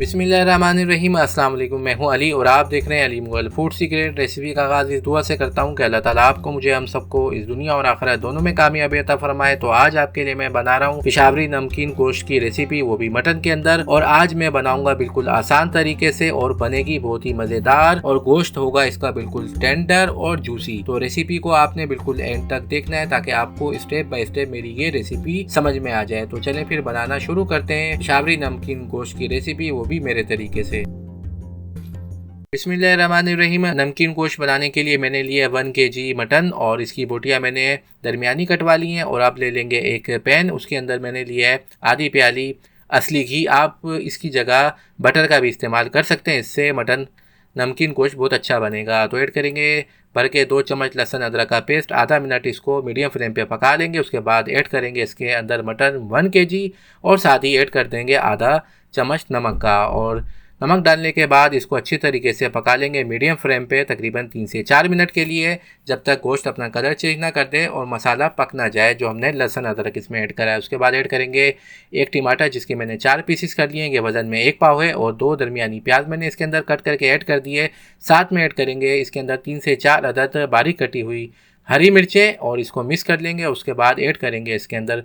बिस्मिल्लाहिर्रहमानिर्रहीम। अस्सलाम वालेकुम। मैं हूं अली और आप देख रहे हैं Ali Mughal food secret. Recipe का आगाज़ इस दुआ से करता हूं कि अल्लाह ताला आपको, मुझे, हम सबको इस दुनिया और आखिरत दोनों में कामयाबी अता फरमाए। तो आज आपके लिए मैं बना रहा हूं पेशावरी नमकीन गोश्त की रेसिपी, वो भी मटन के अंदर। और आज मैं बनाऊंगा बिल्कुल आसान तरीके से और बनेगी बहुत ही मज़ेदार, और गोश्त होगा इसका बिल्कुल टेंडर और जूसी। तो रेसिपी को आपने बिल्कुल एंड तक देखना है ताकि आपको स्टेप बाय स्टेप मेरी ये रेसिपी समझ में आ जाए। तो चलें फिर बनाना शुरू करते हैं पेशावरी नमकीन गोश्त की रेसिपी, वो भी मेरे तरीके से। बिस्मिल्लाहिर्रहमानिर्रहीम। नमकीन गोश्त बनाने के लिए मैंने लिया 1 kg मटन और इसकी बोटियां मैंने दरमियानी कटवा ली हैं। और आप ले लेंगे एक पैन, उसके अंदर मैंने लिया है आधी प्याली असली घी। आप इसकी जगह बटर का भी इस्तेमाल कर सकते हैं, इससे मटन नमकीन गोश्त बहुत अच्छा बनेगा। तो ऐड करेंगे भर के 2 चम्मच लहसुन अदरक का पेस्ट। आधा मिनट इसको मीडियम फ्लेम पे पका लेंगे। उसके बाद ऐड करेंगे इसके अंदर मटन 1 kg और साथ ही ऐड कर देंगे आधा चम्मच नमक का। और नमक डालने के बाद इसको अच्छी तरीके से पका लेंगे मीडियम फ्लेम पे तकरीबन 3 से 4 मिनट के लिए, जब तक गोश्त अपना कलर चेंज ना कर दे और मसाला पक ना जाए जो हमने लहसुन अदरक इसमें ऐड करा है। उसके बाद ऐड करेंगे एक टमाटर जिसके मैंने 4 पीसेस कर लिए हैं, ये वज़न में 1 पाव है। और 2 दरमियानी प्याज मैंने इसके अंदर कट करके ऐड कर दिए। साथ में ऐड करेंगे इसके अंदर 3 से 4 अदद बारीक कटी हुई हरी मिर्चें और इसको मिक्स कर लेंगे। उसके बाद ऐड करेंगे इसके अंदर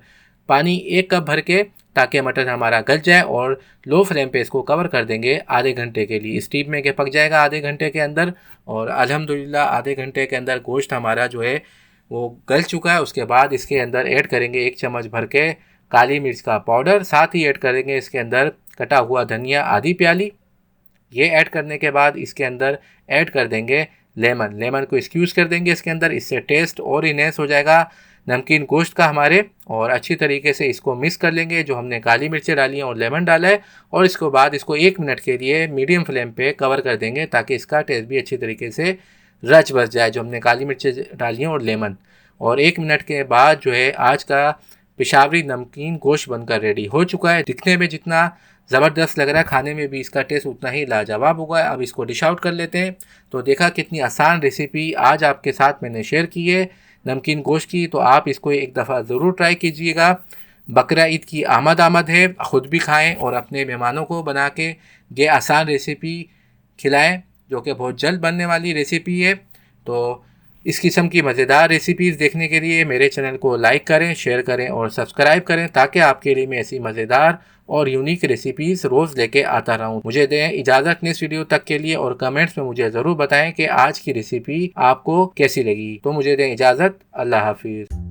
पानी 1 कप भर के, ताकि मटन हमारा गल जाए। और लो फ्लेम पे इसको कवर कर देंगे आधे घंटे के लिए, स्टीम में के पक जाएगा आधे घंटे के अंदर। और अल्हम्दुलिल्लाह आधे घंटे के अंदर गोश्त हमारा जो है वो गल चुका है। उसके बाद इसके अंदर ऐड करेंगे 1 चम्मच भर के काली मिर्च का पाउडर। साथ ही ऐड करेंगे इसके अंदर कटा हुआ धनिया आधी प्याली। ये ऐड करने के बाद इसके अंदर ऐड कर देंगे लेमन को स्क्यूज़ कर देंगे इसके अंदर, इससे टेस्ट और इनहेंस हो जाएगा नमकीन गोश्त का हमारे। और अच्छी तरीके से इसको मिक्स कर लेंगे जो हमने काली मिर्चें डाली हैं और लेमन डाला है। और इसके बाद इसको 1 मिनट के लिए मीडियम फ्लेम पे कवर कर देंगे ताकि इसका टेस्ट भी अच्छी तरीके से रच बस जाए जो हमने काली मिर्चें डाली हैं और लेमन। और 1 मिनट के बाद जो है आज का पेशावरी नमकीन गोश्त बनकर रेडी हो चुका है। दिखने में जितना ज़बरदस्त लग रहा है, खाने में भी इसका टेस्ट उतना ही लाजवाब होगा। अब इसको डिश आउट कर लेते हैं। तो देखा कितनी आसान रेसिपी आज आपके साथ मैंने शेयर की है नमकीन गोश्त की, तो आप इसको एक दफ़ा ज़रूर ट्राई कीजिएगा। बकरा ईद की आमद है, ख़ुद भी खाएं और अपने मेहमानों को बना के ये आसान रेसिपी खिलाएं जो कि बहुत जल्द बनने वाली रेसिपी है। तो इस किस्म की मज़ेदार रेसिपीज़ देखने के लिए मेरे चैनल को लाइक करें, शेयर करें और सब्सक्राइब करें ताकि आपके लिए मैं ऐसी मज़ेदार और यूनिक रेसिपीज़ रोज़ लेके आता रहूं। मुझे दें इजाज़त नेक्स्ट वीडियो तक के लिए, और कमेंट्स में मुझे ज़रूर बताएं कि आज की रेसिपी आपको कैसी लगी। तो मुझे दें इजाज़त। अल्लाह हाफिज़।